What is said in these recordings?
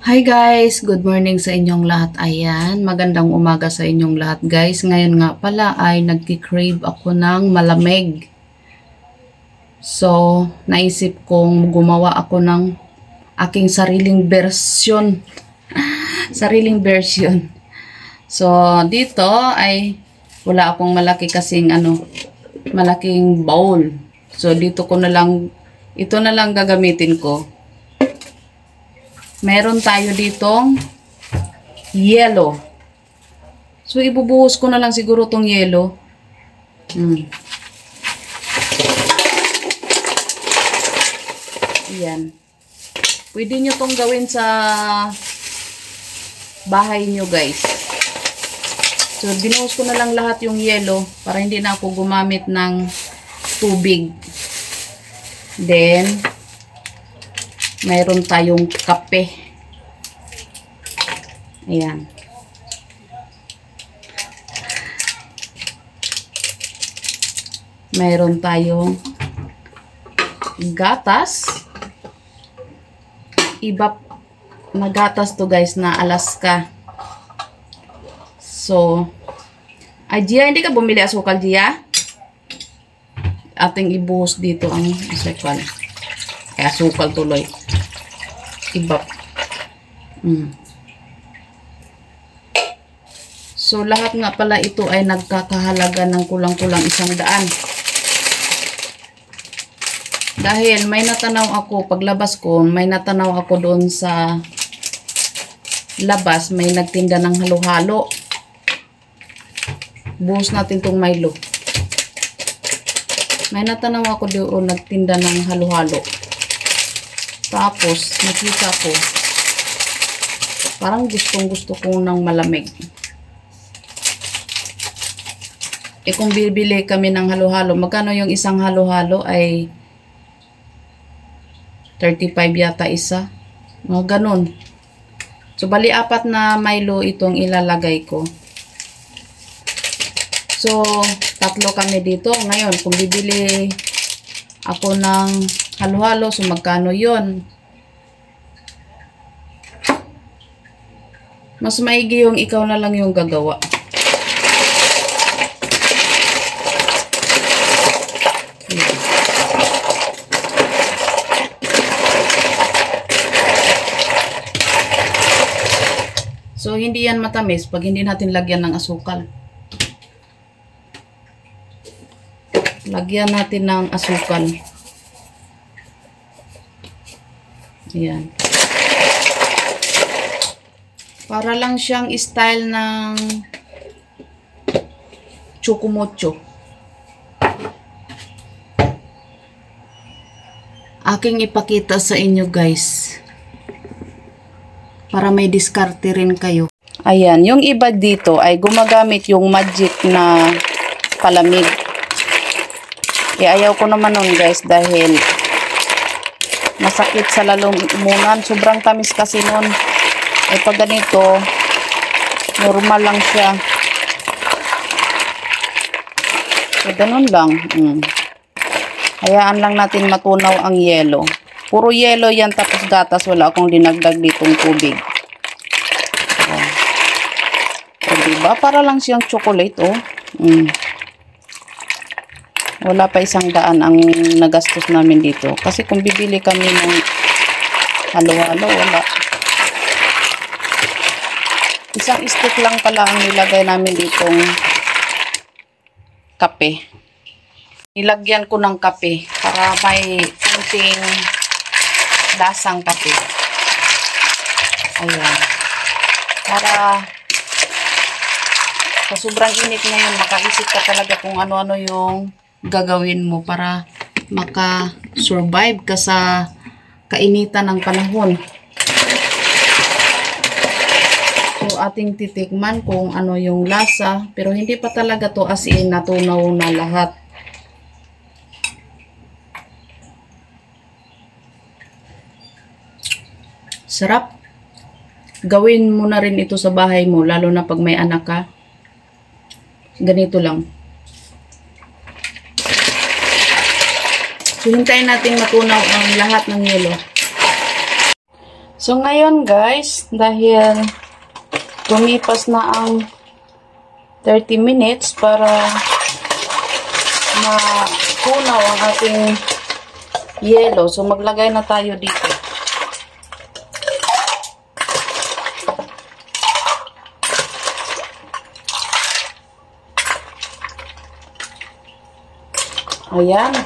Hi guys! Good morning sa inyong lahat. Ayan, magandang umaga sa inyong lahat guys. Ngayon nga pala ay nagki-crave ako ng malamig. So, naisip kong gumawa ako ng aking sariling version. Sariling version. So, dito ay wala akong malaki kasing malaking bowl. So, dito ko na lang, ito na lang gagamitin ko. Meron tayo ditong yellow. So, ibubuhos ko na lang siguro tong yellow. Ayan. Pwede nyo tong gawin sa bahay nyo, guys. So, binuhos ko na lang lahat yung yellow para hindi na ako gumamit ng tubig. Then, mayroon tayong kape. Ayan. Mayroon tayong gatas. Iba na gatas to guys na Alaska. So, Gia, hindi ka bumili asukal, Gia? Ating ibuhos dito ang asukal. Asukal tuloy. Iba. So, lahat nga pala ito ay nagkakahalaga ng kulang-kulang 100. Dahil may natanaw ako, paglabas ko, may natanaw ako doon sa labas, may nagtinda ng halo-halo. Buhos natin tong Milo. May natanaw ako doon, nagtinda ng halo-halo. Tapos, nakita ko, parang gustong-gusto ko ng malamig. Kung bibili kami ng halo-halo, magkano yung isang halo-halo ay 35 yata isa. Mga ganun. So, bali 4 na Milo itong ilalagay ko. So, 3 kami dito. Ngayon, kung bibili ako ng halo-halo, so magkano yun? Mas maigi yung ikaw na lang yung gagawa. So, hindi yan matamis pag hindi natin lagyan ng asukal. Lagyan natin ng asukal. Ayan. Para lang siyang style ng chocomocho. Aking ipakita sa inyo guys. Para may diskarte rin kayo. Ayan, yung iba dito ay gumagamit yung magic na palamig. Ayaw ko naman nun guys dahil masakit sa lalamunan. Sobrang tamis kasi nun. Pag ganito, normal lang siya. So, ganun lang. Hayaan lang natin matunaw ang yelo. Puro yelo yan tapos gatas. Wala akong dinagdag ditong tubig. So, diba? Para lang siyang chocolate, oh. Wala pa 100 ang nagastos namin dito. Kasi kung bibili kami ng halo-halo, wala. Isang stick lang pala ang nilagay namin ditong kape. Nilagyan ko ng kape para may kunting lasang kape. Ayan. Para sa sobrang init ngayon, makaisip ka talaga kung ano-ano yung gagawin mo para maka-survive ka sa kainitan ng panahon. So, ating titikman kung ano yung lasa. Pero hindi pa talaga to as in natunaw na lahat. Sarap. Gawin mo na rin ito sa bahay mo, lalo na pag may anak ka. Ganito lang. So, hintayin natin matunaw ang lahat ng yelo. So, ngayon guys, dahil lumipas na ang 30 minutes para mapunaw ang ating yelo. So, maglagay na tayo dito. Ayan.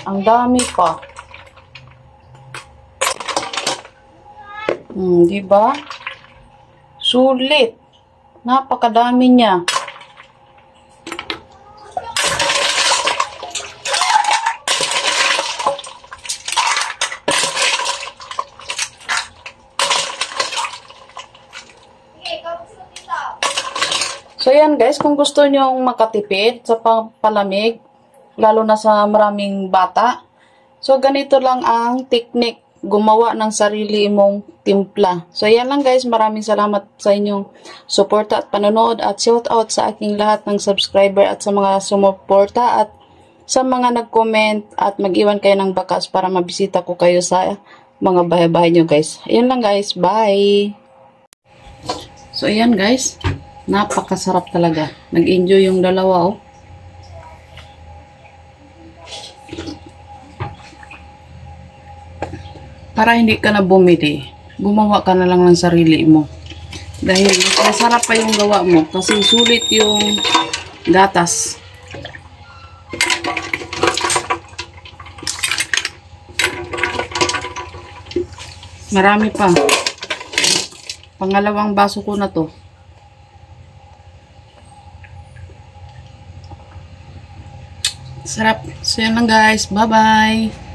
Ang dami pa. Diba? Sulit. Napakadami niya. So, yan guys, kung gusto nyong makatipid sa palamig, lalo na sa maraming bata, so ganito lang ang technique, gumawa ng sarili mong timpla. So, yan lang guys, maraming salamat sa inyong suporta at panonood, at shout out sa aking lahat ng subscriber at sa mga sumuporta at sa mga nag-comment at mag-iwan kayo ng bakas para mabisita ko kayo sa mga bahay-bahay nyo guys. Yan lang guys, bye! So, ayan guys. Napakasarap talaga. Nag-enjoy yung dalawa, oh. Para hindi ka na bumili, gumawa ka na lang ng sarili mo. Dahil masarap pa yung gawa mo kasi sulit yung gatas. Marami pa. Pangalawang baso ko na to. Sarap. So, yan lang guys. Bye-bye.